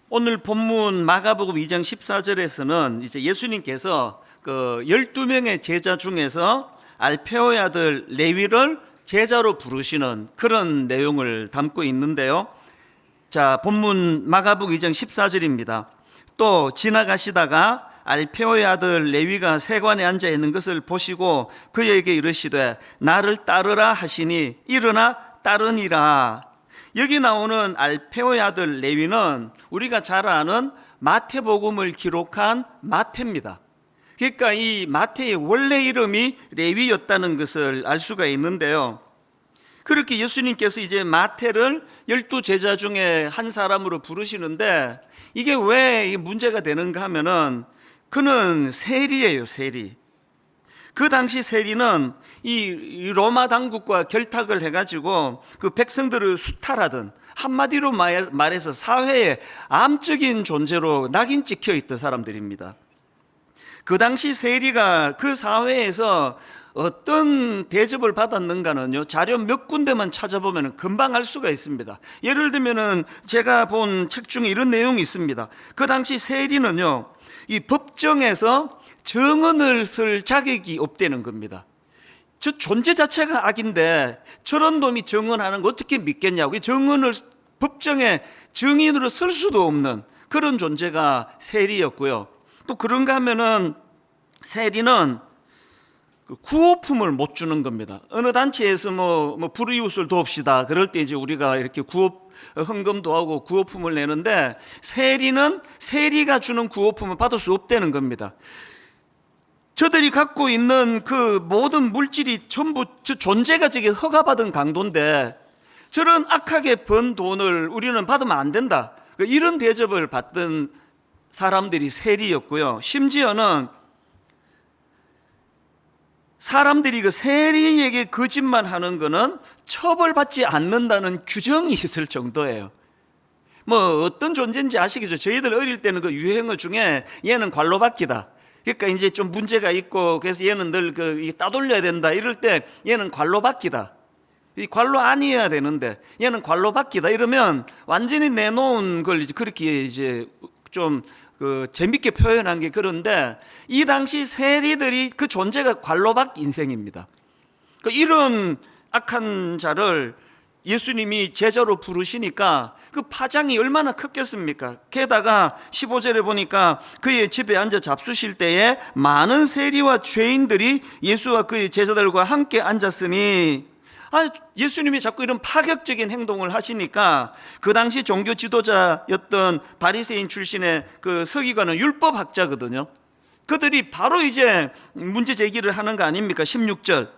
오늘 본문 마가복음 2장 14절에서는 이제 예수님께서 그 12명의 제자 중에서 알페오의 아들 레위를 제자로 부르시는 그런 내용을 담고 있는데요. 자, 본문 마가복음 2장 14절입니다. 또 지나가시다가 알페오의 아들 레위가 세관에 앉아 있는 것을 보시고 그에게 이르시되 나를 따르라 하시니 일어나 따르니라. 여기 나오는 알페오의 아들 레위는 우리가 잘 아는 마태복음을 기록한 마태입니다. 그러니까 이 마태의 원래 이름이 레위였다는 것을 알 수가 있는데요. 그렇게 예수님께서 이제 마태를 12제자 중에 한 사람으로 부르시는데 이게 왜 문제가 되는가 하면은 그는 세리예요, 세리. 그 당시 세리는 이 로마 당국과 결탁을 해가지고 그 백성들을 수탈하던, 한마디로 말해서 사회의 암적인 존재로 낙인 찍혀 있던 사람들입니다. 그 당시 세리가 그 사회에서 어떤 대접을 받았는가는요, 자료 몇 군데만 찾아보면 금방 알 수가 있습니다. 예를 들면은 제가 본 책 중에 이런 내용이 있습니다. 그 당시 세리는요, 이 법정에서 증언을 쓸 자격이 없다는 겁니다. 저 존재 자체가 악인데 저런 놈이 증언하는 거 어떻게 믿겠냐고. 증언을 법정에 증인으로 쓸 수도 없는 그런 존재가 세리였고요. 또 그런가 하면은 세리는 구호품을 못 주는 겁니다. 어느 단체에서 뭐 불이웃을 돕시다 그럴 때 이제 우리가 이렇게 헌금도 하고 구호품을 내는데 세리는 세리가 주는 구호품을 받을 수 없다는 겁니다. 저들이 갖고 있는 그 모든 물질이 전부 저 존재가 저게 허가받은 강도인데 저런 악하게 번 돈을 우리는 받으면 안 된다. 이런 대접을 받던 사람들이 세리였고요. 심지어는 사람들이 그 세리에게 거짓말 하는 거는 처벌받지 않는다는 규정이 있을 정도예요. 뭐 어떤 존재인지 아시겠죠? 저희들 어릴 때는 그 유행어 중에 얘는 관로받기다. 그러니까 이제 좀 문제가 있고 그래서 얘는 늘 따돌려야 된다 이럴 때 얘는 관로받기다. 이 관로 아니어야 되는데 얘는 관로받기다 이러면 완전히 내놓은 걸 이제 그렇게 이제 좀 재밌게 표현한 게 그런데 이 당시 세리들이 그 존재가 관로받기 인생입니다. 이런 악한 자를 예수님이 제자로 부르시니까 그 파장이 얼마나 컸겠습니까? 게다가 15절에 보니까 그의 집에 앉아 잡수실 때에 많은 세리와 죄인들이 예수와 그의 제자들과 함께 앉았으니, 예수님이 자꾸 이런 파격적인 행동을 하시니까 그 당시 종교 지도자였던 바리새인 출신의 그 서기관은 율법학자거든요. 그들이 바로 이제 문제 제기를 하는 거 아닙니까? 16절.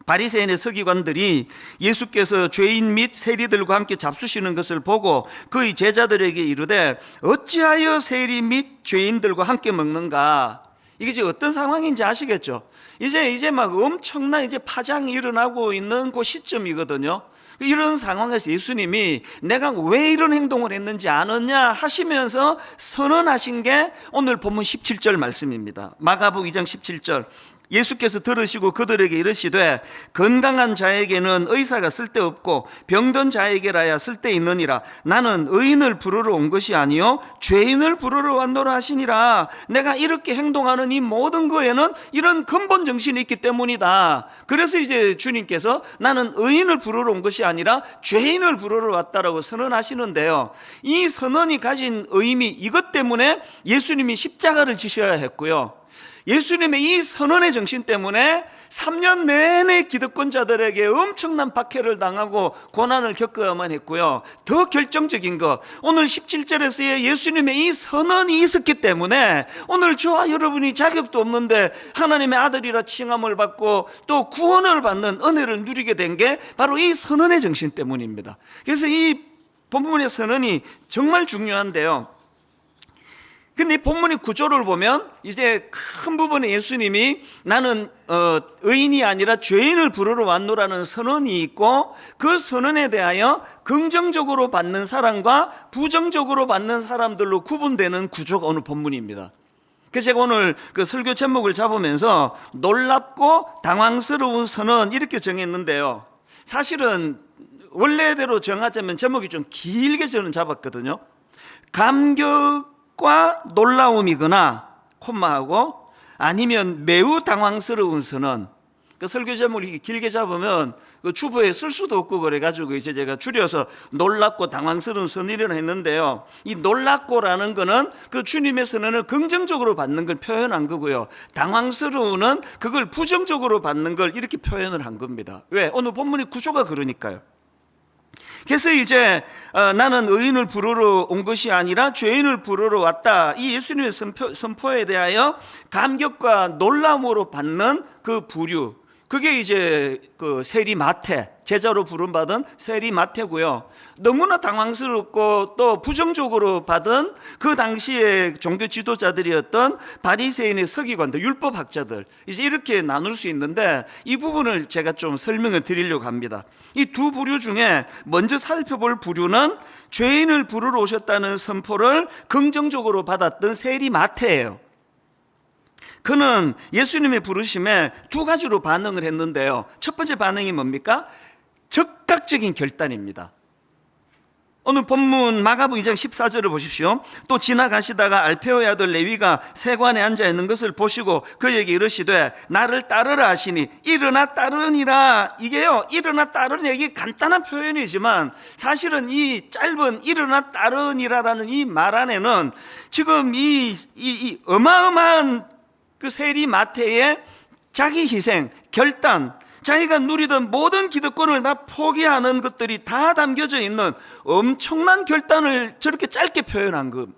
바리새인의 서기관들이 예수께서 죄인 및 세리들과 함께 잡수시는 것을 보고 그의 제자들에게 이르되 어찌하여 세리 및 죄인들과 함께 먹는가? 이게 이제 어떤 상황인지 아시겠죠? 이제 막 엄청난 이제 파장이 일어나고 있는 그 시점이거든요. 이런 상황에서 예수님이 내가 왜 이런 행동을 했는지 아느냐 하시면서 선언하신 게 오늘 본문 17절 말씀입니다. 마가복음 2장 17절. 예수께서 들으시고 그들에게 이르시되 건강한 자에게는 의사가 쓸데없고 병든 자에게라야 쓸데있느니라. 나는 의인을 부르러 온 것이 아니요 죄인을 부르러 왔노라 하시니라. 내가 이렇게 행동하는 이 모든 거에는 이런 근본 정신이 있기 때문이다. 그래서 이제 주님께서 나는 의인을 부르러 온 것이 아니라 죄인을 부르러 왔다라고 선언하시는데요, 이 선언이 가진 의미, 이것 때문에 예수님이 십자가를 지셔야 했고요, 예수님의 이 선언의 정신 때문에 3년 내내 기득권자들에게 엄청난 박해를 당하고 고난을 겪어야만 했고요, 더 결정적인 거, 오늘 17절에서의 예수님의 이 선언이 있었기 때문에 오늘 저와 여러분이 자격도 없는데 하나님의 아들이라 칭함을 받고 또 구원을 받는 은혜를 누리게 된 게 바로 이 선언의 정신 때문입니다. 그래서 이 본문의 선언이 정말 중요한데요, 근데 이 본문의 구조를 보면 이제 큰 부분에 예수님이 나는 의인이 아니라 죄인을 부르러 왔노라는 선언이 있고 그 선언에 대하여 긍정적으로 받는 사람과 부정적으로 받는 사람들로 구분되는 구조가 오늘 본문입니다. 그래서 제가 오늘 그 설교 제목을 잡으면서 놀랍고 당황스러운 선언 이렇게 정했는데요, 사실은 원래대로 정하자면 제목이 좀 길게 저는 잡았거든요. 감격과 놀라움이거나 콤마하고 아니면 매우 당황스러운 선언. 그 설교 제목을 길게 잡으면 그 주보에 쓸 수도 없고 그래가지고 이제 제가 줄여서 놀랍고 당황스러운 선언이라 했는데요. 이 놀랍고라는 거는 그 주님의 선언을 긍정적으로 받는 걸 표현한 거고요. 당황스러운은 그걸 부정적으로 받는 걸 이렇게 표현을 한 겁니다. 왜? 오늘 본문의 구조가 그러니까요. 그래서 이제 나는 의인을 부르러 온 것이 아니라 죄인을 부르러 왔다. 이 예수님의 선포에 대하여 감격과 놀람으로 받는 그 부류, 그게 이제 그 세리 마태, 제자로 부름받은 세리 마태고요. 너무나 당황스럽고 또 부정적으로 받은 그 당시의 종교 지도자들이었던 바리새인의 서기관들, 율법학자들, 이제 이렇게 나눌 수 있는데 이 부분을 제가 좀 설명을 드리려고 합니다. 이 두 부류 중에 먼저 살펴볼 부류는 죄인을 부르러 오셨다는 선포를 긍정적으로 받았던 세리 마태예요. 그는 예수님의 부르심에 두 가지로 반응을 했는데요. 첫 번째 반응이 뭡니까? 즉각적인 결단입니다. 오늘 본문 마가복음 2장 14절을 보십시오. 또 지나가시다가 알페오의 아들 레위가 세관에 앉아 있는 것을 보시고 그에게 이르시되 나를 따르라 하시니 일어나 따르니라. 이게요, 일어나 따르니, 이게 간단한 표현이지만 사실은 이 짧은 일어나 따르니라라는 이 말 안에는 지금 이 어마어마한 그 세리 마태의 자기 희생, 결단, 자기가 누리던 모든 기득권을 다 포기하는 것들이 다 담겨져 있는 엄청난 결단을 저렇게 짧게 표현한 것.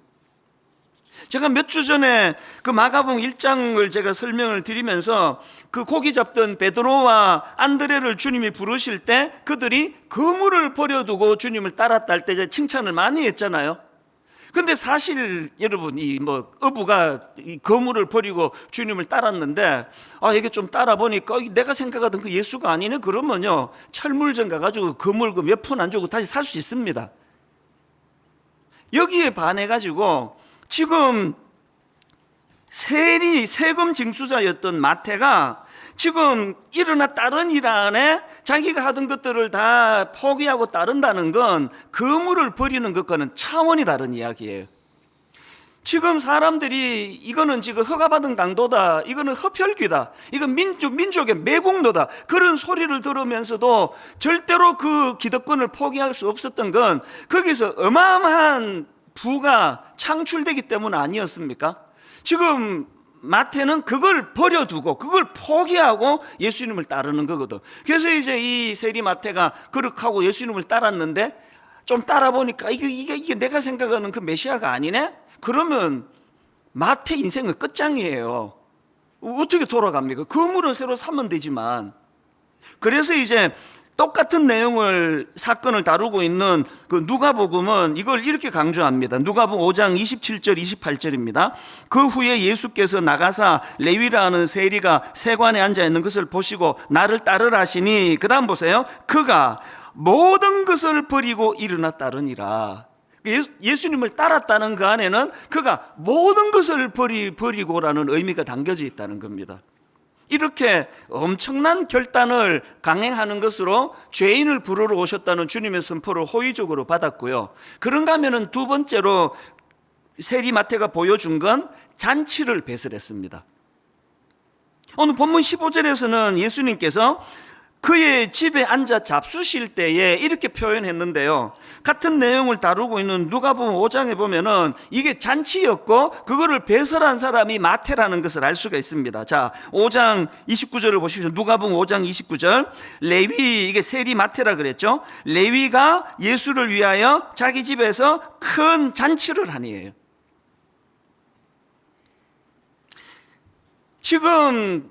제가 몇 주 전에 그 마가복음 1장을 제가 설명을 드리면서 그 고기 잡던 베드로와 안드레를 주님이 부르실 때 그들이 그물을 버려두고 주님을 따랐다 할 때 칭찬을 많이 했잖아요. 근데 사실 여러분, 이 어부가 이 거물을 버리고 주님을 따랐는데 이게 좀 따라 보니까 내가 생각하던 그 예수가 아니네. 그러면요, 철물점 가가지고 그물 몇 푼 안 주고 다시 살 수 있습니다. 여기에 반해가지고 지금 세금 징수자였던 마태가 지금 일어나 따르니라 안에 자기가 하던 것들을 다 포기하고 따른다는 건 그물을 버리는 것과는 차원이 다른 이야기예요. 지금 사람들이 이거는 지금 허가받은 강도다, 이거는 흡혈귀다, 이건 민족의 매국노다, 그런 소리를 들으면서도 절대로 그 기득권을 포기할 수 없었던 건 거기서 어마어마한 부가 창출되기 때문 아니었습니까? 지금 마태는 그걸 버려두고 그걸 포기하고 예수님을 따르는 거거든. 그래서 이제 이 세리 마태가 그렇게 하고 예수님을 따랐는데 좀 따라 보니까 이게 내가 생각하는 그 메시아가 아니네? 그러면 마태 인생은 끝장이에요. 어떻게 돌아갑니까? 그물은 새로 사면 되지만. 그래서 이제 똑같은 사건을 다루고 있는 그 누가복음은 이걸 이렇게 강조합니다. 누가복음 5장 27절 28절입니다. 그 후에 예수께서 나가사 레위라 하는 세리가 세관에 앉아 있는 것을 보시고 나를 따르라 하시니, 그 다음 보세요. 그가 모든 것을 버리고 일어나 따르니라. 예수님을 따랐다는 그 안에는 그가 모든 것을 버리고라는 의미가 담겨져 있다는 겁니다. 이렇게 엄청난 결단을 강행하는 것으로 죄인을 부르러 오셨다는 주님의 선포를 호의적으로 받았고요. 그런가 하면은 두 번째로 세리 마태가 보여준 건 잔치를 배설했습니다. 오늘 본문 15절에서는 예수님께서 그의 집에 앉아 잡수실 때에 이렇게 표현했는데요. 같은 내용을 다루고 있는 누가복음 5장에 보면은 이게 잔치였고 그거를 배설한 사람이 마태라는 것을 알 수가 있습니다. 자, 5장 29절을 보십시오. 누가복음 5장 29절. 레위, 이게 세리 마태라 그랬죠. 레위가 예수를 위하여 자기 집에서 큰 잔치를 하니에요. 지금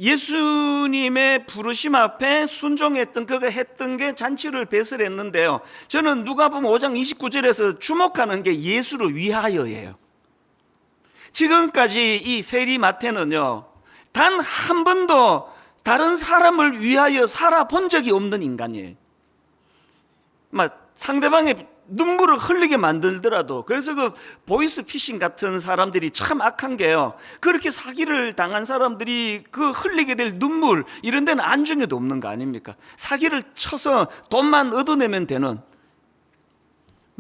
예수님의 부르심 앞에 순종했던, 그가 했던 게 잔치를 배설했는데요. 저는 누가복음 5장 29절에서 주목하는 게 예수를 위하여예요. 지금까지 이 세리 마태는요, 단 한 번도 다른 사람을 위하여 살아본 적이 없는 인간이에요. 상대방의 눈물을 흘리게 만들더라도, 그래서 그 보이스 피싱 같은 사람들이 참 악한 게요, 그렇게 사기를 당한 사람들이 그 흘리게 될 눈물 이런 데는 안중에도 없는 거 아닙니까? 사기를 쳐서 돈만 얻어내면 되는.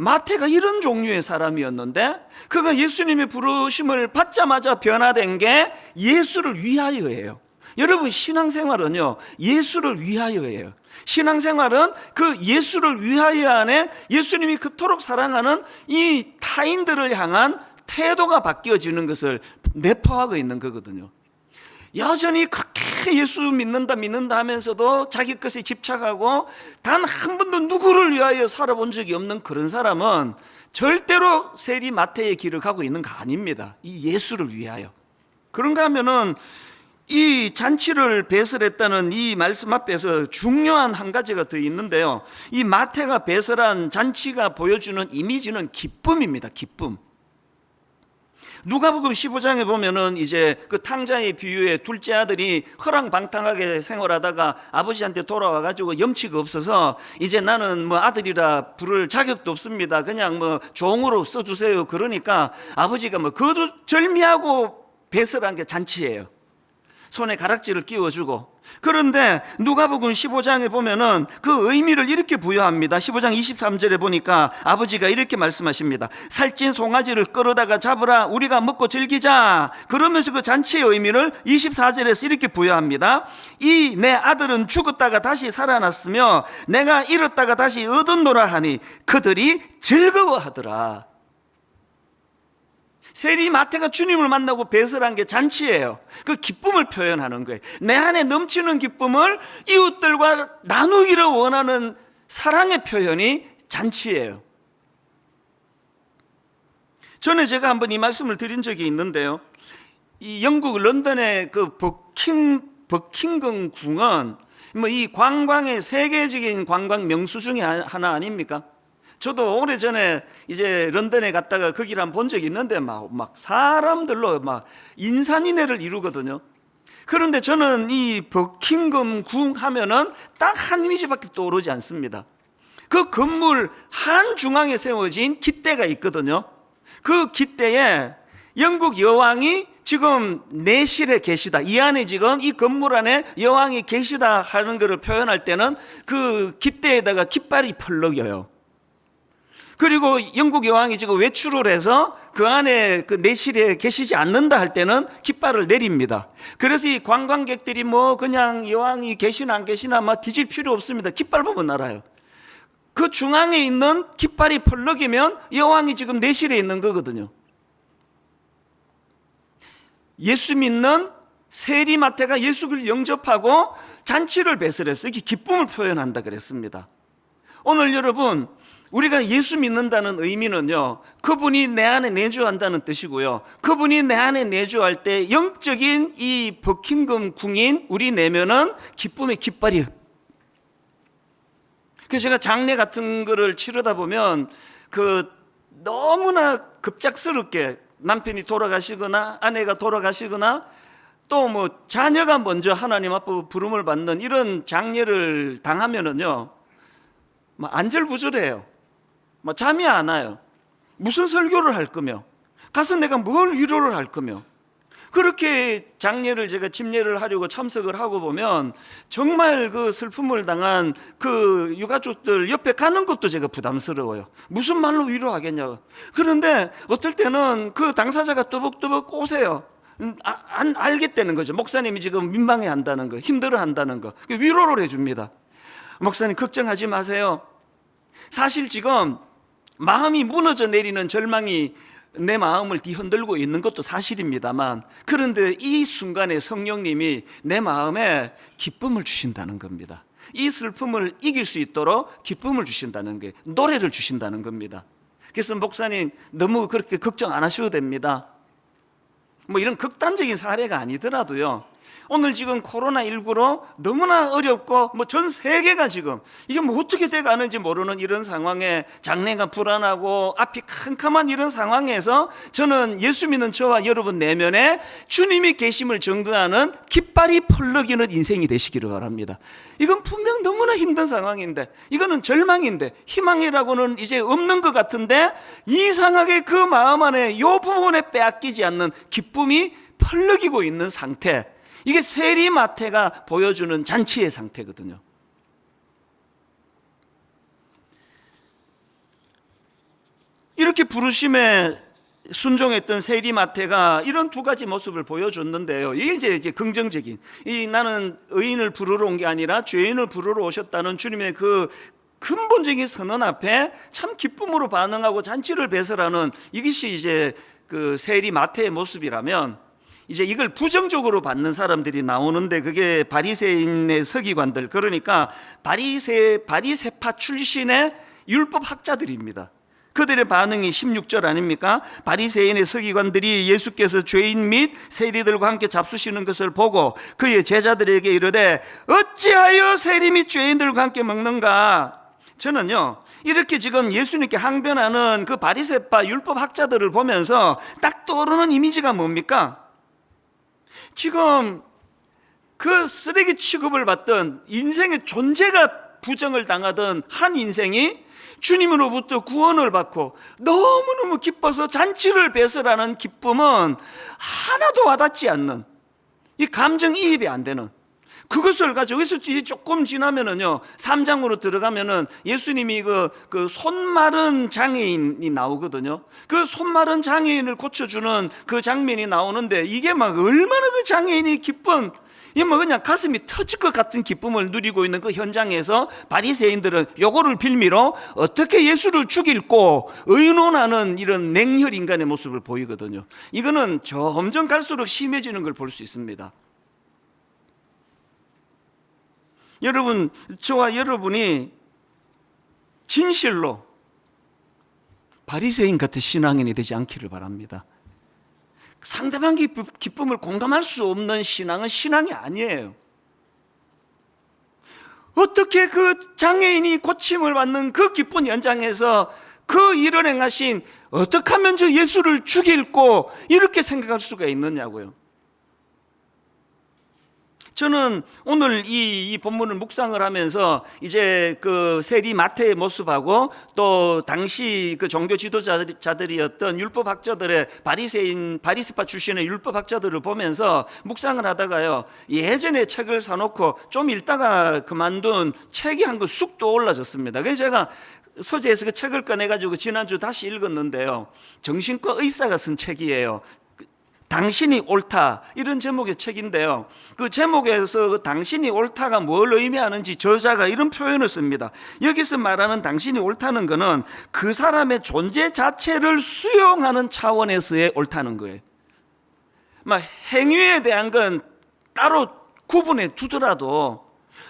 마태가 이런 종류의 사람이었는데 그가 예수님의 부르심을 받자마자 변화된 게 예수를 위하여예요. 여러분, 신앙생활은요, 예수를 위하여예요. 신앙생활은 그 예수를 위하여 안에 예수님이 그토록 사랑하는 이 타인들을 향한 태도가 바뀌어지는 것을 내포하고 있는 거거든요. 여전히 그렇게 예수 믿는다 하면서도 자기 것에 집착하고 단 한 번도 누구를 위하여 살아본 적이 없는 그런 사람은 절대로 세리 마태의 길을 가고 있는 거 아닙니다. 이 예수를 위하여. 그런가 하면은 이 잔치를 배설했다는 이 말씀 앞에서 중요한 한 가지가 더 있는데요, 이 마태가 배설한 잔치가 보여주는 이미지는 기쁨입니다. 기쁨. 누가복음 15장에 보면은 이제 그 탕자의 비유에 둘째 아들이 허랑방탕하게 생활하다가 아버지한테 돌아와 가지고 염치가 없어서 이제 나는 뭐 아들이라 부를 자격도 없습니다, 그냥 뭐 종으로 써주세요. 그러니까 아버지가 뭐 거두절미하고 배설한 게 잔치예요. 손에 가락지를 끼워주고. 그런데 누가복음 15장에 보면은 그 의미를 이렇게 부여합니다. 15장 23절에 보니까 아버지가 이렇게 말씀하십니다. 살찐 송아지를 끌어다가 잡으라, 우리가 먹고 즐기자. 그러면서 그 잔치의 의미를 24절에서 이렇게 부여합니다. 이 내 아들은 죽었다가 다시 살아났으며 내가 잃었다가 다시 얻었노라 하니 그들이 즐거워하더라. 세리 마태가 주님을 만나고 배설한 게 잔치예요. 그 기쁨을 표현하는 거예요. 내 안에 넘치는 기쁨을 이웃들과 나누기를 원하는 사랑의 표현이 잔치예요. 전에 제가 한번 이 말씀을 드린 적이 있는데요, 이 영국 런던의 그 버킹엄 궁은 뭐 이 관광의 세계적인 관광 명수 중에 하나 아닙니까? 저도 오래전에 이제 런던에 갔다가 거기를 한번 본 적이 있는데 막 사람들로 막 인산인해를 이루거든요. 그런데 저는 이 버킹엄 궁 하면은 딱 한 이미지밖에 떠오르지 않습니다. 그 건물 한 중앙에 세워진 깃대가 있거든요. 그 깃대에 영국 여왕이 지금 내실에 계시다, 이 안에 지금 이 건물 안에 여왕이 계시다 하는 것을 표현할 때는 그 깃대에다가 깃발이 펄럭여요. 그리고 영국 여왕이 지금 외출을 해서 그 안에 그 내실에 계시지 않는다 할 때는 깃발을 내립니다. 그래서 이 관광객들이 뭐 그냥 여왕이 계시나 안 계시나 막 뒤질 필요 없습니다. 깃발 보면 알아요. 그 중앙에 있는 깃발이 펄럭이면 여왕이 지금 내실에 있는 거거든요. 예수 믿는 세리 마태가 예수를 영접하고 잔치를 배설해서 이렇게 기쁨을 표현한다 그랬습니다. 오늘 여러분, 우리가 예수 믿는다는 의미는요, 그분이 내 안에 내주한다는 뜻이고요, 그분이 내 안에 내주할 때 영적인 이 버킹엄 궁인 우리 내면은 기쁨의 깃발이에요. 그래서 제가 장례 같은 거를 치르다 보면 그 너무나 급작스럽게 남편이 돌아가시거나 아내가 돌아가시거나 또 뭐 자녀가 먼저 하나님 앞에 부름을 받는 이런 장례를 당하면은요, 안절부절해요. 잠이 안 와요. 무슨 설교를 할 거며, 가서 내가 뭘 위로를 할 거며. 그렇게 장례를 제가 집례를 하려고 참석을 하고 보면 정말 그 슬픔을 당한 그 유가족들 옆에 가는 것도 제가 부담스러워요. 무슨 말로 위로하겠냐고. 그런데 어떨 때는 그 당사자가 뚜벅뚜벅 오세요. 안 알겠다는 거죠. 목사님이 지금 민망해 한다는 거, 힘들어 한다는 거. 위로를 해줍니다. 목사님 걱정하지 마세요. 사실 지금 마음이 무너져 내리는 절망이 내 마음을 뒤흔들고 있는 것도 사실입니다만, 그런데 이 순간에 성령님이 내 마음에 기쁨을 주신다는 겁니다. 이 슬픔을 이길 수 있도록 기쁨을 주신다는 게, 노래를 주신다는 겁니다. 그래서 목사님 너무 그렇게 걱정 안 하셔도 됩니다. 뭐 이런 극단적인 사례가 아니더라도요, 오늘 지금 코로나19로 너무나 어렵고 뭐 전 세계가 지금 이게 뭐 어떻게 돼가는지 모르는 이런 상황에 장래가 불안하고 앞이 캄캄한 이런 상황에서 저는 예수 믿는 저와 여러분 내면에 주님이 계심을 증거하는 깃발이 펄럭이는 인생이 되시기를 바랍니다. 이건 분명 너무나 힘든 상황인데, 이거는 절망인데, 희망이라고는 이제 없는 것 같은데, 이상하게 그 마음 안에 이 부분에 빼앗기지 않는 기쁨이 펄럭이고 있는 상태, 이게 세리 마태가 보여주는 잔치의 상태거든요. 그렇게 부르심에 순종했던 세리마태가 이런 두 가지 모습을 보여줬는데요. 이게 이제 긍정적인, 나는 의인을 부르러 온 게 아니라 죄인을 부르러 오셨다는 주님의 그 근본적인 선언 앞에 참 기쁨으로 반응하고 잔치를 배설하는 이것이 이제 그 세리마태의 모습이라면, 이제 이걸 부정적으로 받는 사람들이 나오는데, 그게 바리새인의 서기관들, 그러니까 바리새파 출신의 율법 학자들입니다. 그들의 반응이 16절 아닙니까? 바리새인의 서기관들이 예수께서 죄인 및 세리들과 함께 잡수시는 것을 보고 그의 제자들에게 이르되 어찌하여 세리 및 죄인들과 함께 먹는가? 저는요, 이렇게 지금 예수님께 항변하는 그 바리새파 율법 학자들을 보면서 딱 떠오르는 이미지가 뭡니까? 지금 그 쓰레기 취급을 받던, 인생의 존재가 부정을 당하던 한 인생이 주님으로부터 구원을 받고 너무너무 기뻐서 잔치를 배설하는 기쁨은 하나도 와닿지 않는, 이 감정이입이 안 되는, 그것을 가지고 여기서 조금 지나면은요, 3장으로 들어가면은 예수님이 그 손마른 장애인이 나오거든요. 그 손마른 장애인을 고쳐주는 그 장면이 나오는데, 이게 막 얼마나 그 장애인이 기쁜, 이 뭐 그냥 가슴이 터질 것 같은 기쁨을 누리고 있는 그 현장에서 바리새인들은 요거를 빌미로 어떻게 예수를 죽일고 의논하는 이런 냉혈 인간의 모습을 보이거든요. 이거는 점점 갈수록 심해지는 걸 볼 수 있습니다. 여러분, 저와 여러분이 진실로 바리새인 같은 신앙인이 되지 않기를 바랍니다. 상대방의 기쁨을 공감할 수 없는 신앙은 신앙이 아니에요. 어떻게 그 장애인이 고침을 받는 그 기쁜 현장에서 그 일을 행하신, 어떻게 하면 저 예수를 죽일고 이렇게 생각할 수가 있느냐고요. 저는 오늘 이 본문을 묵상을 하면서 이제 그 세리 마태의 모습하고 또 당시 그 종교 지도자들이었던 율법학자들의 바리새파 출신의 율법학자들을 보면서 묵상을 하다가요, 예전에 책을 사놓고 좀 읽다가 그만둔 책이 한 권 쑥 떠올라졌습니다. 그래서 제가 서재에서 그 책을 꺼내가지고 지난주 다시 읽었는데요, 정신과 의사가 쓴 책이에요. 당신이 옳다, 이런 제목의 책인데요, 그 제목에서 그 당신이 옳다가 뭘 의미하는지 저자가 이런 표현을 씁니다. 여기서 말하는 당신이 옳다는 것은 그 사람의 존재 자체를 수용하는 차원에서의 옳다는 거예요. 막 행위에 대한 건 따로 구분해 두더라도,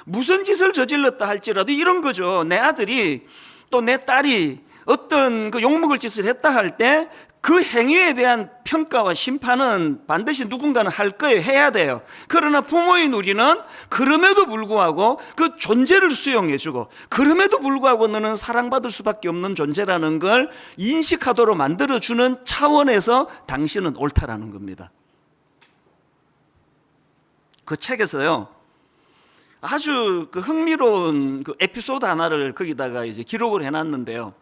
무슨 짓을 저질렀다 할지라도 이런 거죠. 내 아들이 또 내 딸이 어떤 그 욕먹을 짓을 했다 할 때 그 행위에 대한 평가와 심판은 반드시 누군가는 할 거예요. 해야 돼요. 그러나 부모인 우리는 그럼에도 불구하고 그 존재를 수용해주고, 그럼에도 불구하고 너는 사랑받을 수밖에 없는 존재라는 걸 인식하도록 만들어주는 차원에서 당신은 옳다라는 겁니다. 그 책에서요, 아주 그 흥미로운 그 에피소드 하나를 거기다가 이제 기록을 해놨는데요,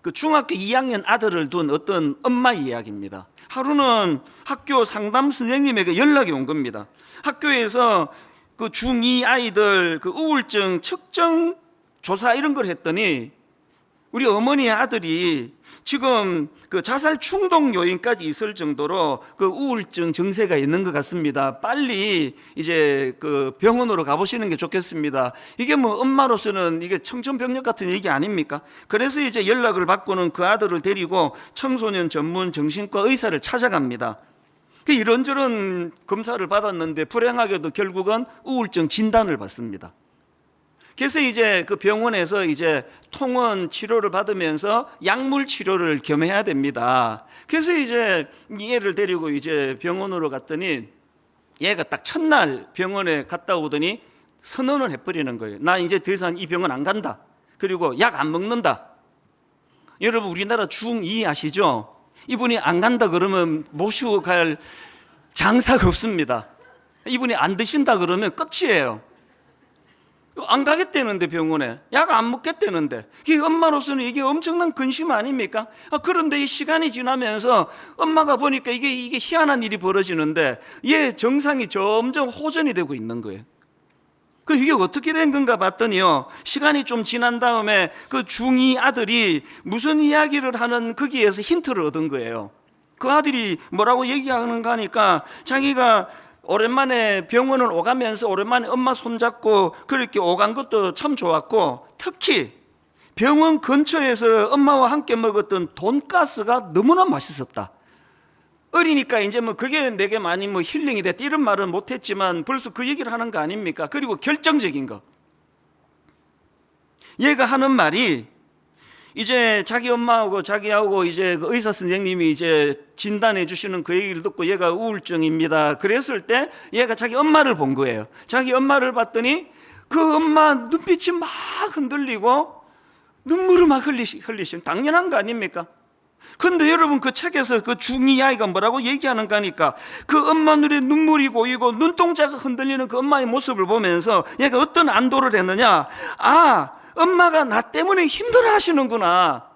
그 중학교 2학년 아들을 둔 어떤 엄마 이야기입니다. 하루는 학교 상담 선생님에게 연락이 온 겁니다. 학교에서 그 중2 아이들 그 우울증 측정 조사 이런 걸 했더니 우리 어머니의 아들이 지금 그 자살 충동 요인까지 있을 정도로 그 우울증 증세가 있는 것 같습니다. 빨리 이제 그 병원으로 가보시는 게 좋겠습니다. 이게 뭐 엄마로서는 이게 청천벽력 같은 얘기 아닙니까? 그래서 이제 연락을 받고는 그 아들을 데리고 청소년 전문 정신과 의사를 찾아갑니다. 이런저런 검사를 받았는데 불행하게도 결국은 우울증 진단을 받습니다. 그래서 이제 그 병원에서 이제 통원 치료를 받으면서 약물 치료를 겸해야 됩니다. 그래서 이제 얘를 데리고 이제 병원으로 갔더니 얘가 딱 첫날 병원에 갔다 오더니 선언을 해버리는 거예요. 나 이제 더 이상 이 병원 안 간다. 그리고 약 안 먹는다. 여러분, 우리나라 중2 아시죠? 이분이 안 간다 그러면 모시고 갈 장사가 없습니다. 이분이 안 드신다 그러면 끝이에요. 안 가겠다는데, 병원에 약 안 먹겠다는데, 이 엄마로서는 이게 엄청난 근심 아닙니까? 그런데 이 시간이 지나면서 엄마가 보니까 이게 희한한 일이 벌어지는데 얘 정상이 점점 호전이 되고 있는 거예요. 이게 어떻게 된 건가 봤더니요, 시간이 좀 지난 다음에 그 중2 아들이 무슨 이야기를 하는 거기에서 힌트를 얻은 거예요. 그 아들이 뭐라고 얘기하는가 하니까 자기가 오랜만에 병원을 오가면서 오랜만에 엄마 손잡고 그렇게 오간 것도 참 좋았고, 특히 병원 근처에서 엄마와 함께 먹었던 돈가스가 너무나 맛있었다. 어리니까 이제 그게 내게 많이 힐링이 됐다 이런 말은 못했지만 벌써 그 얘기를 하는 거 아닙니까? 그리고 결정적인 거, 얘가 하는 말이 이제 자기 엄마하고 자기하고 이제 그 의사 선생님이 이제 진단해 주시는 그 얘기를 듣고 얘가 우울증입니다 그랬을 때 얘가 자기 엄마를 본 거예요. 자기 엄마를 봤더니 그 엄마 눈빛이 막 흔들리고 눈물을 막 흘리시는, 당연한 거 아닙니까? 근데 여러분, 그 책에서 그 중2 아이가 뭐라고 얘기하는가 하니까 그 엄마 눈에 눈물이 고이고 눈동자가 흔들리는 그 엄마의 모습을 보면서 얘가 어떤 안도를 했느냐, 아, 엄마가 나 때문에 힘들어 하시는구나.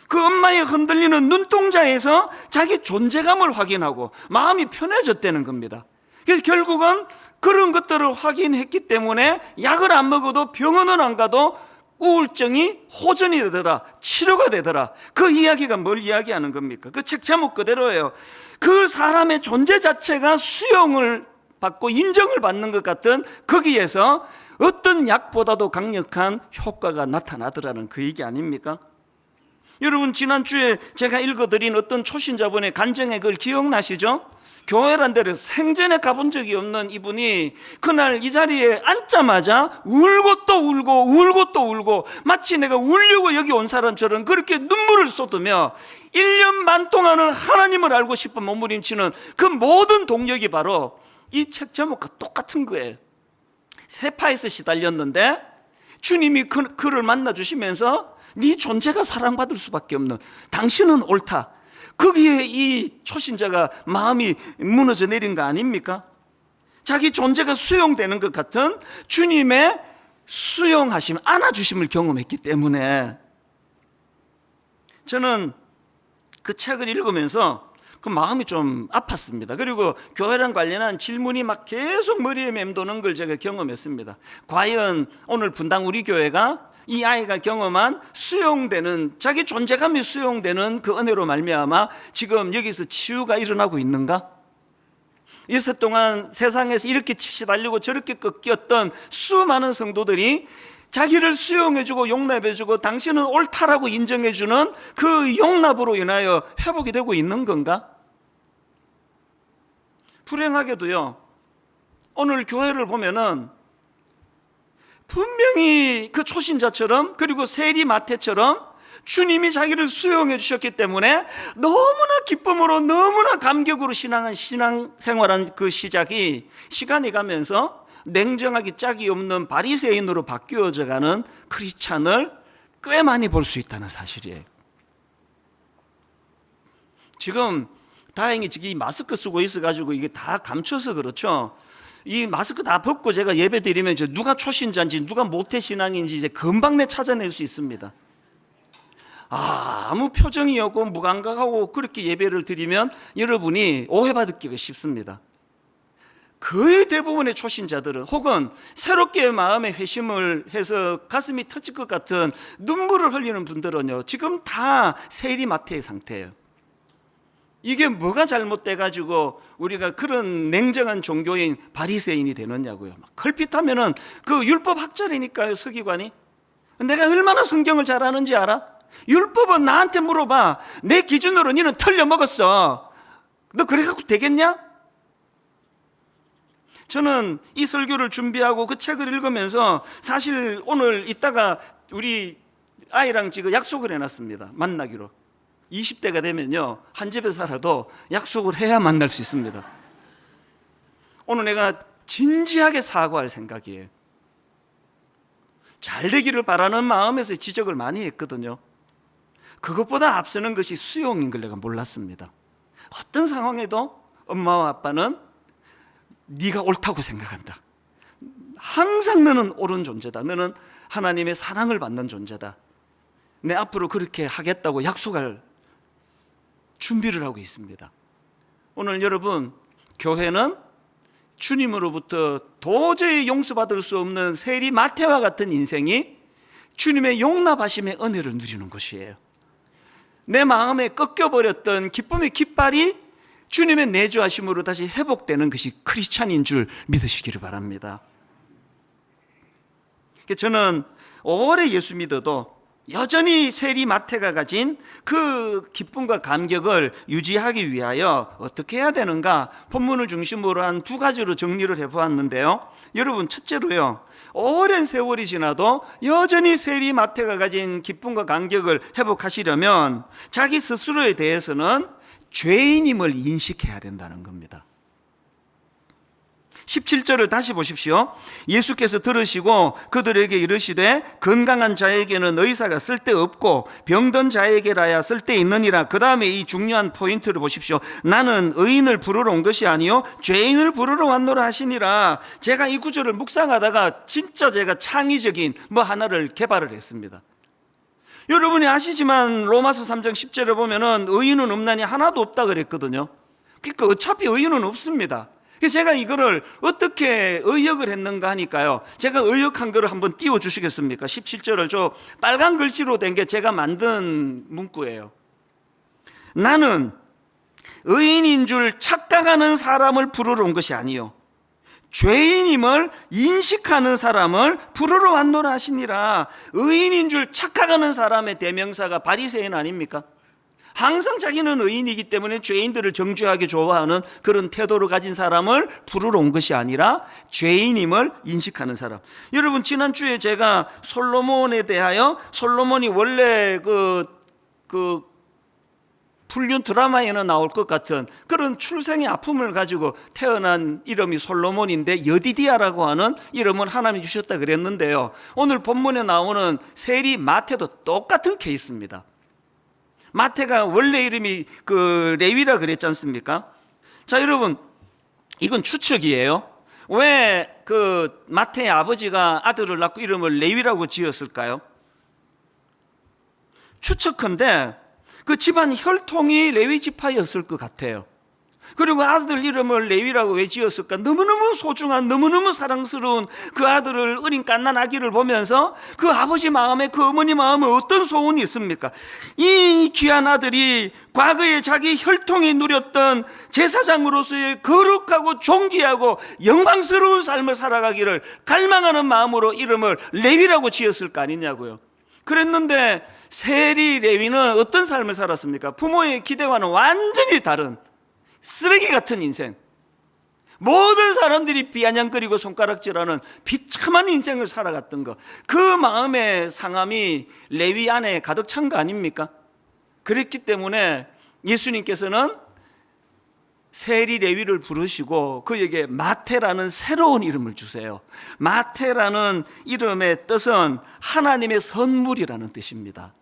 그 엄마의 흔들리는 눈동자에서 자기 존재감을 확인하고 마음이 편해졌다는 겁니다. 그래서 결국은 그런 것들을 확인했기 때문에 약을 안 먹어도 병원은 안 가도 우울증이 호전이 되더라, 치료가 되더라. 그 이야기가 뭘 이야기하는 겁니까? 그 책 제목 그대로예요. 그 사람의 존재 자체가 수용을 받고 인정을 받는 것 같은 거기에서 어떤 약보다도 강력한 효과가 나타나더라는 그 얘기 아닙니까? 여러분, 지난주에 제가 읽어드린 어떤 초신자분의 간증의 글 기억나시죠? 교회란 데를 생전에 가본 적이 없는 이분이 그날 이 자리에 앉자마자 울고 또 울고 울고 또 울고, 마치 내가 울려고 여기 온 사람처럼 그렇게 눈물을 쏟으며 1년 반 동안은 하나님을 알고 싶은 몸부림치는 그 모든 동력이 바로 이 책 제목과 똑같은 거예요. 세파에서 시달렸는데 주님이 그를 만나주시면서 네 존재가 사랑받을 수밖에 없는, 당신은 옳다. 거기에 이 초신자가 마음이 무너져 내린 거 아닙니까? 자기 존재가 수용되는 것 같은 주님의 수용하심, 안아주심을 경험했기 때문에 저는 그 책을 읽으면서 그 마음이 좀 아팠습니다. 그리고 교회랑 관련한 질문이 막 계속 머리에 맴도는 걸 제가 경험했습니다. 과연 오늘 분당 우리 교회가 이 아이가 경험한 수용되는, 자기 존재감이 수용되는 그 은혜로 말미암아 지금 여기서 치유가 일어나고 있는가? 이세 동안 세상에서 이렇게 시달리고 저렇게 꺾였던 수많은 성도들이 자기를 수용해주고 용납해주고 당신은 옳다라고 인정해주는 그 용납으로 인하여 회복이 되고 있는 건가? 불행하게도요, 오늘 교회를 보면은 분명히 그 초신자처럼, 그리고 세리 마태처럼 주님이 자기를 수용해 주셨기 때문에 너무나 기쁨으로 너무나 감격으로 신앙생활한 그 시작이 시간이 가면서 냉정하기 짝이 없는 바리새인으로 바뀌어져 가는 크리스찬을 꽤 많이 볼 수 있다는 사실이에요. 지금 다행히 지금 이 마스크 쓰고 있어가지고 이게 다 감춰서 그렇죠. 이 마스크 다 벗고 제가 예배 드리면 이제 누가 초신자인지 누가 모태신앙인지 이제 금방 찾아낼 수 있습니다. 아무 표정이 없고 무감각하고 그렇게 예배를 드리면 여러분이 오해받기가 쉽습니다. 거의 대부분의 초신자들은, 혹은 새롭게 마음의 회심을 해서 가슴이 터질 것 같은 눈물을 흘리는 분들은요, 지금 다 세리마태의 상태예요. 이게 뭐가 잘못돼가지고 우리가 그런 냉정한 종교인 바리새인이 되느냐고요. 막 걸핏하면은 그 율법 학자라니까요, 서기관이. 내가 얼마나 성경을 잘 아는지 알아? 율법은 나한테 물어봐. 내 기준으로 너는 틀려먹었어. 너 그래갖고 되겠냐? 저는 이 설교를 준비하고 그 책을 읽으면서 사실 오늘 이따가 우리 아이랑 지금 약속을 해놨습니다. 만나기로. 20대가 되면요, 한 집에 살아도 약속을 해야 만날 수 있습니다. 오늘 내가 진지하게 사과할 생각이에요. 잘 되기를 바라는 마음에서 지적을 많이 했거든요. 그것보다 앞서는 것이 수용인 걸 내가 몰랐습니다. 어떤 상황에도 엄마와 아빠는 네가 옳다고 생각한다. 항상 너는 옳은 존재다. 너는 하나님의 사랑을 받는 존재다. 내 앞으로 그렇게 하겠다고 약속할 준비를 하고 있습니다. 오늘 여러분, 교회는 주님으로부터 도저히 용서받을 수 없는 세리 마태와 같은 인생이 주님의 용납하심의 은혜를 누리는 것이에요. 내 마음에 꺾여버렸던 기쁨의 깃발이 주님의 내주하심으로 다시 회복되는 것이 크리스찬인 줄 믿으시기를 바랍니다. 저는 오래 예수 믿어도 여전히 세리 마태가 가진 그 기쁨과 감격을 유지하기 위하여 어떻게 해야 되는가, 본문을 중심으로 한 두 가지로 정리를 해보았는데요. 여러분, 첫째로요, 오랜 세월이 지나도 여전히 세리 마태가 가진 기쁨과 감격을 회복하시려면 자기 스스로에 대해서는 죄인임을 인식해야 된다는 겁니다. 17절을 다시 보십시오. 예수께서 들으시고 그들에게 이르시되 건강한 자에게는 의사가 쓸데없고 병든 자에게라야 쓸데있느니라. 그 다음에 이 중요한 포인트를 보십시오. 나는 의인을 부르러 온 것이 아니요 죄인을 부르러 왔노라 하시니라. 제가 이 구절을 묵상하다가 진짜 제가 창의적인 하나를 개발을 했습니다. 여러분이 아시지만 로마서 3장 10절에 보면은 의인은 없나니 하나도 없다 그랬거든요. 그러니까 어차피 의인은 없습니다. 제가 이거를 어떻게 의역을 했는가 하니까요, 제가 의역한 거를 한번 띄워주시겠습니까? 17절을 저 빨간 글씨로 된 게 제가 만든 문구예요. 나는 의인인 줄 착각하는 사람을 부르러 온 것이 아니요 죄인임을 인식하는 사람을 부르러 왔노라 하시니라. 의인인 줄 착각하는 사람의 대명사가 바리새인 아닙니까? 항상 자기는 의인이기 때문에 죄인들을 정죄하기 좋아하는 그런 태도를 가진 사람을 부르러 온 것이 아니라 죄인임을 인식하는 사람. 여러분, 지난주에 제가 솔로몬에 대하여, 솔로몬이 원래 불륜 드라마에는 나올 것 같은 그런 출생의 아픔을 가지고 태어난 이름이 솔로몬인데 여디디아라고 하는 이름을 하나님이 주셨다 그랬는데요, 오늘 본문에 나오는 세리 마태도 똑같은 케이스입니다. 마태가 원래 이름이 레위라 그랬지 않습니까? 자, 여러분, 이건 추측이에요. 왜 마태의 아버지가 아들을 낳고 이름을 레위라고 지었을까요? 추측컨대 그 집안 혈통이 레위 지파였을 것 같아요. 그리고 아들 이름을 레위라고 왜 지었을까? 너무너무 소중한, 너무너무 사랑스러운 그 아들을, 어린 갓난 아기를 보면서 그 아버지 마음에, 그 어머니 마음에 어떤 소원이 있습니까? 이 귀한 아들이 과거에 자기 혈통이 누렸던 제사장으로서의 거룩하고 존귀하고 영광스러운 삶을 살아가기를 갈망하는 마음으로 이름을 레위라고 지었을 거 아니냐고요. 그랬는데 세리 레위는 어떤 삶을 살았습니까? 부모의 기대와는 완전히 다른 쓰레기 같은 인생, 모든 사람들이 비아냥거리고 손가락질하는 비참한 인생을 살아갔던 것, 그 마음의 상함이 레위 안에 가득 찬 거 아닙니까? 그랬기 때문에 예수님께서는 세리 레위를 부르시고 그에게 마태라는 새로운 이름을 주세요. 마태라는 이름의 뜻은 하나님의 선물이라는 뜻입니다.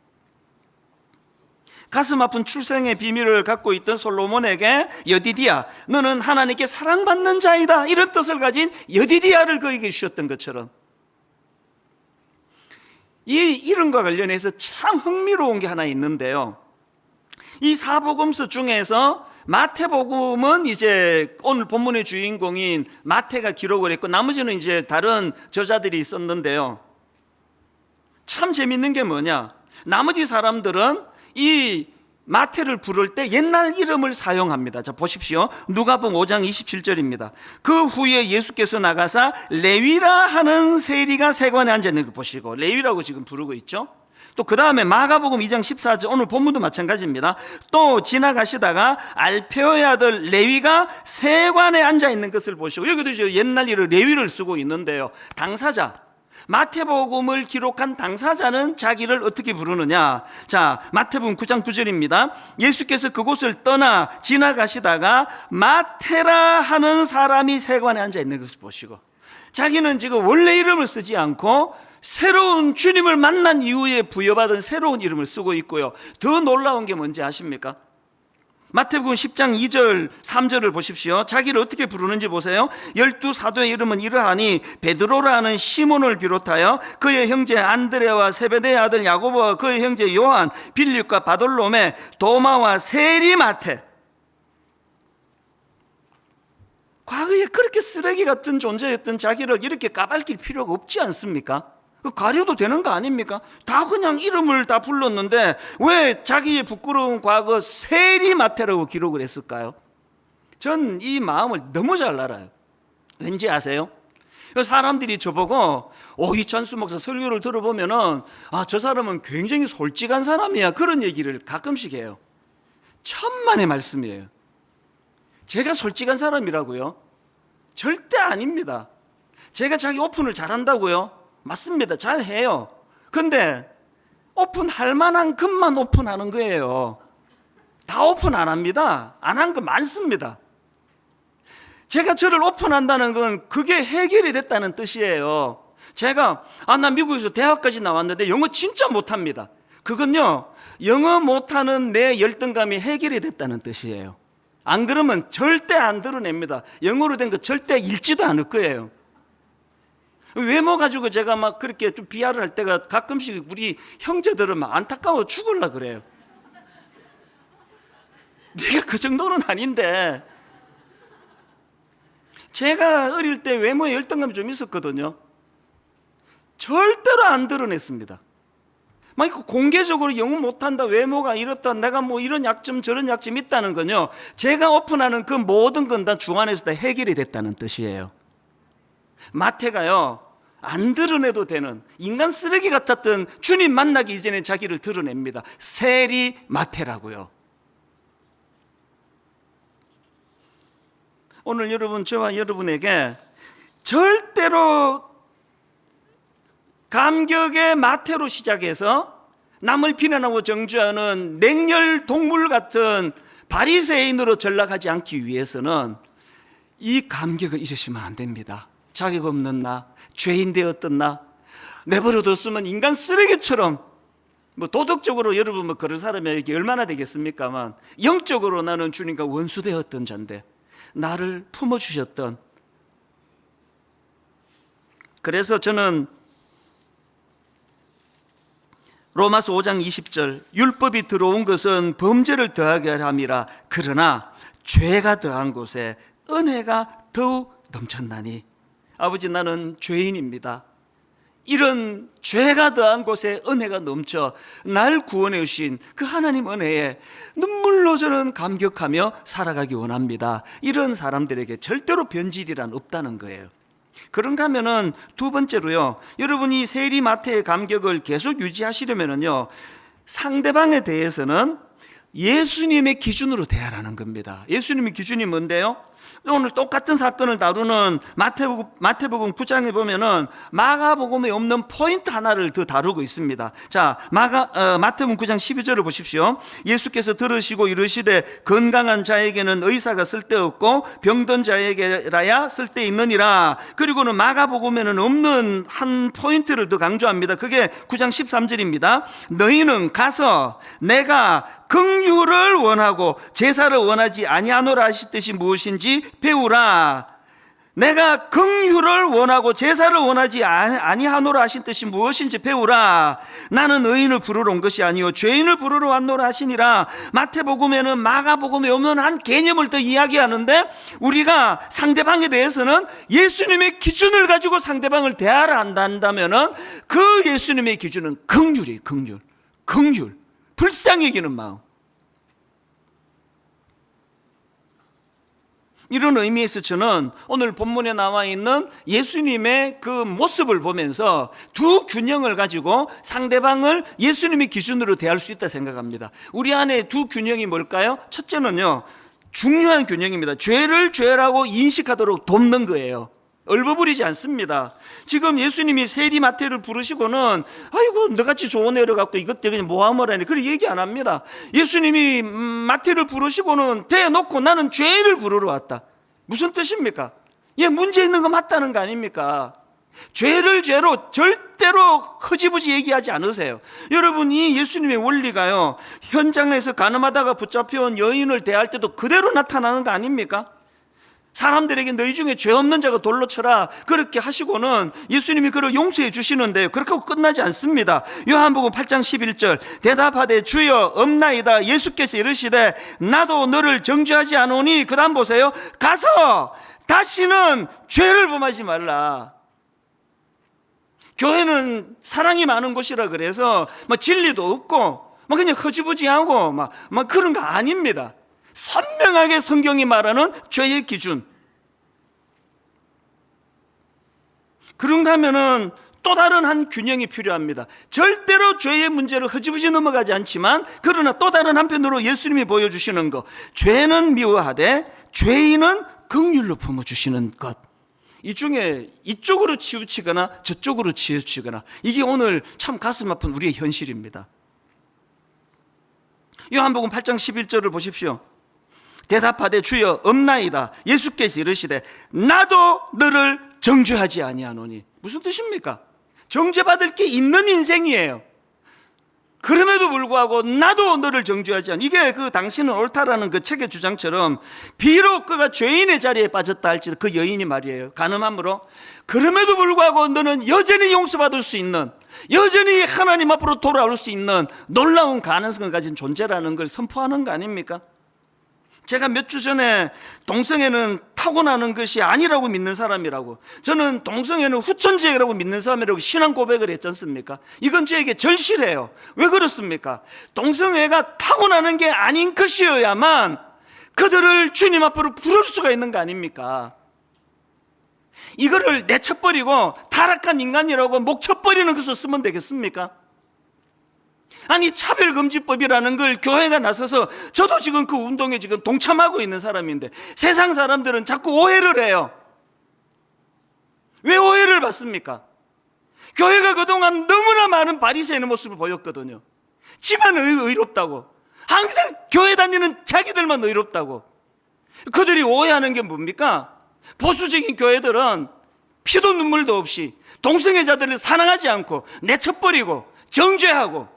가슴 아픈 출생의 비밀을 갖고 있던 솔로몬에게 여디디야, 너는 하나님께 사랑받는 자이다, 이런 뜻을 가진 여디디야를 그에게 주셨던 것처럼, 이 이름과 관련해서 참 흥미로운 게 하나 있는데요, 이 사복음서 중에서 마태복음은 이제 오늘 본문의 주인공인 마태가 기록을 했고 나머지는 이제 다른 저자들이 있었는데요, 참 재밌는 게 뭐냐, 나머지 사람들은 이 마태를 부를 때 옛날 이름을 사용합니다. 자, 보십시오. 누가복음 5장 27절입니다. 그 후에 예수께서 나가사 레위라 하는 세리가 세관에 앉아 있는 걸 보시고, 레위라고 지금 부르고 있죠. 또 그 다음에 마가복음 2장 14절, 오늘 본문도 마찬가지입니다. 또 지나가시다가 알페오의 아들 레위가 세관에 앉아 있는 것을 보시고, 여기도 이제 옛날 이름 레위를 쓰고 있는데요, 당사자, 마태복음을 기록한 당사자는 자기를 어떻게 부르느냐. 자, 마태복음 9장 9절입니다. 예수께서 그곳을 떠나 지나가시다가 마태라 하는 사람이 세관에 앉아 있는 것을 보시고, 자기는 지금 원래 이름을 쓰지 않고 새로운 주님을 만난 이후에 부여받은 새로운 이름을 쓰고 있고요, 더 놀라운 게 뭔지 아십니까? 마태복음 10장 2절 3절을 보십시오. 자기를 어떻게 부르는지 보세요. 12사도의 이름은 이러하니 베드로라는 시몬을 비롯하여 그의 형제 안드레와 세베대의 아들 야고보와 그의 형제 요한, 빌립과 바돌로메, 도마와 세리 마태. 과거에 그렇게 쓰레기 같은 존재였던 자기를 이렇게 까발릴 필요가 없지 않습니까? 가려도 되는 거 아닙니까? 다 그냥 이름을 다 불렀는데 왜 자기의 부끄러운 과거 세리마태라고 기록을 했을까요? 전 이 마음을 너무 잘 알아요. 왠지 아세요? 사람들이 저보고 이찬수 목사 설교를 들어보면은 저 사람은 굉장히 솔직한 사람이야, 그런 얘기를 가끔씩 해요. 천만의 말씀이에요. 제가 솔직한 사람이라고요? 절대 아닙니다. 제가 자기 오픈을 잘한다고요? 맞습니다. 잘해요. 근데 오픈할 만한 것만 오픈하는 거예요. 다 오픈 안 합니다. 안 한 거 많습니다. 제가 저를 오픈한다는 건 그게 해결이 됐다는 뜻이에요. 제가 나 미국에서 대학까지 나왔는데 영어 진짜 못합니다. 그건요, 영어 못하는 내 열등감이 해결이 됐다는 뜻이에요. 안 그러면 절대 안 드러냅니다. 영어로 된 거 절대 읽지도 않을 거예요. 외모 가지고 제가 막 그렇게 좀 비하를 할 때가 가끔씩 우리 형제들은 막 안타까워 죽을라 그래요. 네가 그 정도는 아닌데. 제가 어릴 때 외모에 열등감이 좀 있었거든요. 절대로 안 드러냈습니다. 막 공개적으로 영어 못한다, 외모가 이렇다, 내가 뭐 이런 약점 저런 약점 있다는 건요, 제가 오픈하는 그 모든 건 다 주 안에서 다 해결이 됐다는 뜻이에요. 마태가요, 안 드러내도 되는 인간 쓰레기 같았던 주님 만나기 이전에 자기를 드러냅니다. 세리 마태라고요. 오늘 여러분, 저와 여러분에게 절대로 감격의 마태로 시작해서 남을 비난하고 정죄하는 냉혈 동물 같은 바리새인으로 전락하지 않기 위해서는 이 감격을 잊으시면 안 됩니다. 자격 없는 나, 죄인 되었던 나, 내버려뒀으면 인간 쓰레기처럼, 뭐 도덕적으로 여러분 뭐 그런 사람에게 얼마나 되겠습니까만, 영적으로 나는 주님과 원수되었던 자인데 나를 품어주셨던. 그래서 저는 로마서 5장 20절, 율법이 들어온 것은 범죄를 더하게 함이라, 그러나 죄가 더한 곳에 은혜가 더욱 넘쳤나니. 아버지, 나는 죄인입니다. 이런 죄가 더한 곳에 은혜가 넘쳐 날 구원해 주신 그 하나님 은혜에 눈물로 저는 감격하며 살아가기 원합니다. 이런 사람들에게 절대로 변질이란 없다는 거예요. 그런가 하면은 두 번째로요, 여러분이 세리 마태의 감격을 계속 유지하시려면은요, 상대방에 대해서는 예수님의 기준으로 대하라는 겁니다. 예수님의 기준이 뭔데요? 오늘 똑같은 사건을 다루는 마태복음 9장에 보면은 마가복음에 없는 포인트 하나를 더 다루고 있습니다. 자, 마태복음 9장 12절을 보십시오. 예수께서 들으시고 이르시되 건강한 자에게는 의사가 쓸데없고 병든 자에게라야 쓸데있느니라. 그리고는 마가복음에는 없는 한 포인트를 더 강조합니다. 그게 9장 13절입니다. 너희는 가서 내가 긍휼을 원하고 제사를 원하지 아니하노라 하시듯이 무엇인지 배우라. 내가 긍휼을 원하고 제사를 원하지 아니하노라 하신 뜻이 무엇인지 배우라. 나는 의인을 부르러 온 것이 아니요 죄인을 부르러 왔노라 하시니라. 마태복음에는 마가복음에 없는 한 개념을 더 이야기하는데, 우리가 상대방에 대해서는 예수님의 기준을 가지고 상대방을 대하라 한다면은 그 예수님의 기준은 긍휼이에요. 긍휼, 불쌍히 여기는 마음. 이런 의미에서 저는 오늘 본문에 나와 있는 예수님의 그 모습을 보면서 두 균형을 가지고 상대방을 예수님의 기준으로 대할 수 있다 생각합니다. 우리 안에 두 균형이 뭘까요? 첫째는요, 중요한 균형입니다. 죄를 죄라고 인식하도록 돕는 거예요. 얼버무리지 않습니다. 지금 예수님이 세리 마태를 부르시고는 아이고 너같이 좋은 애를 갖고 이것 때문에 뭐하면 하네, 그렇게 얘기 안 합니다. 예수님이 마태를 부르시고는 대놓고 나는 죄인을 부르러 왔다. 무슨 뜻입니까? 얘 문제 있는 거 맞다는 거 아닙니까? 죄를 죄로 절대로 흐지부지 얘기하지 않으세요. 여러분, 이 예수님의 원리가요, 현장에서 가늠하다가 붙잡혀온 여인을 대할 때도 그대로 나타나는 거 아닙니까? 사람들에게 너희 중에 죄 없는 자가 돌로 쳐라, 그렇게 하시고는 예수님이 그를 용서해 주시는데 그렇게 하고 끝나지 않습니다. 요한복음 8장 11절, 대답하되 주여 없나이다. 예수께서 이르시되 나도 너를 정죄하지 않으니, 그 다음 보세요, 가서 다시는 죄를 범하지 말라. 교회는 사랑이 많은 곳이라 그래서 진리도 없고 그냥 허지부지하고 막 그런 거 아닙니다. 선명하게 성경이 말하는 죄의 기준. 그런가 하면은 또 다른 한 균형이 필요합니다. 절대로 죄의 문제를 허지부지 넘어가지 않지만, 그러나 또 다른 한편으로 예수님이 보여주시는 것, 죄는 미워하되 죄인은 긍휼로 품어주시는 것. 이 중에 이쪽으로 치우치거나 저쪽으로 치우치거나, 이게 오늘 참 가슴 아픈 우리의 현실입니다. 요한복음 8장 11절을 보십시오. 대답하되 주여 없나이다. 예수께서 이르시되 나도 너를 정죄하지 아니하노니. 무슨 뜻입니까? 정죄받을 게 있는 인생이에요. 그럼에도 불구하고 나도 너를 정죄하지 않아. 이게 그 당신은 옳다라는 그 책의 주장처럼, 비록 그가 죄인의 자리에 빠졌다 할지라도 그 여인이 말이에요, 간음함으로, 그럼에도 불구하고 너는 여전히 용서받을 수 있는, 여전히 하나님 앞으로 돌아올 수 있는 놀라운 가능성을 가진 존재라는 걸 선포하는 거 아닙니까? 제가 몇 주 전에 동성애는 타고나는 것이 아니라고 믿는 사람이라고, 저는 동성애는 후천지애라고 믿는 사람이라고 신앙 고백을 했지 않습니까? 이건 저에게 절실해요. 왜 그렇습니까? 동성애가 타고나는 게 아닌 것이어야만 그들을 주님 앞으로 부를 수가 있는 거 아닙니까? 이거를 내쳐버리고 타락한 인간이라고 목쳐버리는 것을 쓰면 되겠습니까? 아니, 차별금지법이라는 걸 교회가 나서서, 저도 지금 그 운동에 지금 동참하고 있는 사람인데 세상 사람들은 자꾸 오해를 해요. 왜 오해를 받습니까? 교회가 그동안 너무나 많은 바리새인의 모습을 보였거든요. 지만 의롭다고, 항상 교회 다니는 자기들만 의롭다고. 그들이 오해하는 게 뭡니까? 보수적인 교회들은 피도 눈물도 없이 동성애자들을 사랑하지 않고 내쳐버리고 정죄하고,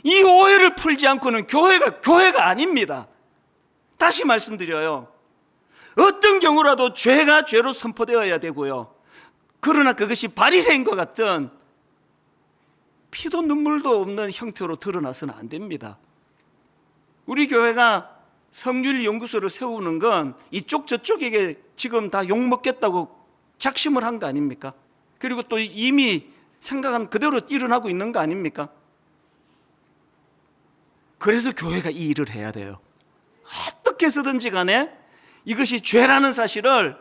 이 오해를 풀지 않고는 교회가 아닙니다. 다시 말씀드려요. 어떤 경우라도 죄가 죄로 선포되어야 되고요. 그러나 그것이 바리새인과 같은 피도 눈물도 없는 형태로 드러나서는 안 됩니다. 우리 교회가 성률 연구소를 세우는 건 이쪽 저쪽에게 지금 다 욕먹겠다고 작심을 한 거 아닙니까? 그리고 또 이미 생각한 그대로 일어나고 있는 거 아닙니까? 그래서 교회가 이 일을 해야 돼요. 어떻게 해서든지 간에 이것이 죄라는 사실을,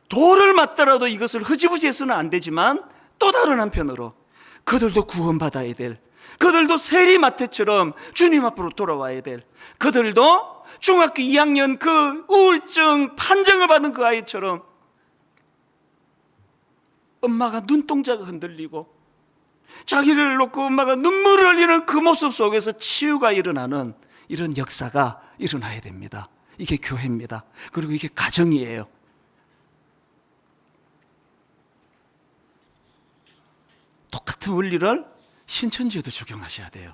돌을 맞더라도 이것을 흐지부지 해서는 안 되지만, 또 다른 한편으로 그들도 구원받아야 될, 그들도 세리마태처럼 주님 앞으로 돌아와야 될, 그들도 중학교 2학년 그 우울증 판정을 받은 그 아이처럼 엄마가 눈동자가 흔들리고 자기를 놓고 엄마가 눈물을 흘리는 그 모습 속에서 치유가 일어나는 이런 역사가 일어나야 됩니다. 이게 교회입니다. 그리고 이게 가정이에요. 똑같은 원리를 신천지에도 적용하셔야 돼요.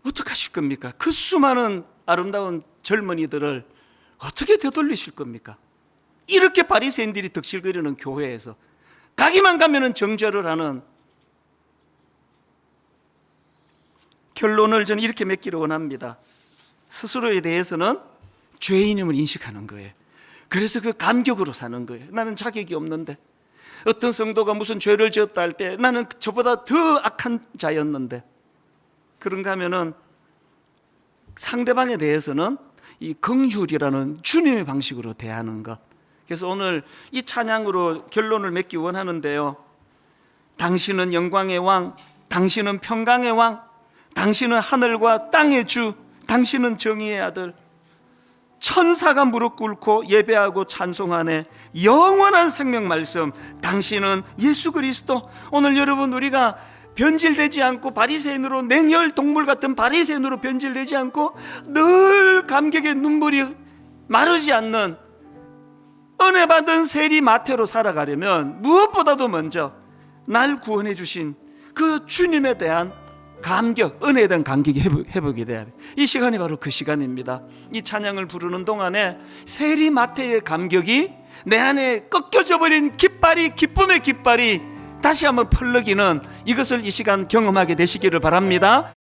어떻게 하실 겁니까? 그 수많은 아름다운 젊은이들을 어떻게 되돌리실 겁니까? 이렇게 바리새인들이 득실거리는 교회에서 가기만 가면은 정죄를 하는, 결론을 저는 이렇게 맺기를 원합니다. 스스로에 대해서는 죄인임을 인식하는 거예요. 그래서 그 감격으로 사는 거예요. 나는 자격이 없는데, 어떤 성도가 무슨 죄를 지었다 할 때 나는 저보다 더 악한 자였는데, 그런가 하면은 상대방에 대해서는 이 긍휼이라는 주님의 방식으로 대하는 것. 그래서 오늘 이 찬양으로 결론을 맺기 원하는데요. 당신은 영광의 왕, 당신은 평강의 왕, 당신은 하늘과 땅의 주, 당신은 정의의 아들. 천사가 무릎 꿇고 예배하고 찬송하네. 영원한 생명 말씀, 당신은 예수 그리스도. 오늘 여러분, 우리가 변질되지 않고 바리새인으로, 냉혈 동물 같은 바리새인으로 변질되지 않고 늘 감격의 눈물이 마르지 않는 은혜 받은 세리 마태로 살아가려면 무엇보다도 먼저 날 구원해 주신 그 주님에 대한 감격, 은혜에 대한 감격이 회복이 돼야 돼. 이 시간이 바로 그 시간입니다. 이 찬양을 부르는 동안에 세리 마태의 감격이 내 안에 꺾여져 버린 기쁨의 깃발이 다시 한번 펄럭이는, 이것을 이 시간 경험하게 되시기를 바랍니다.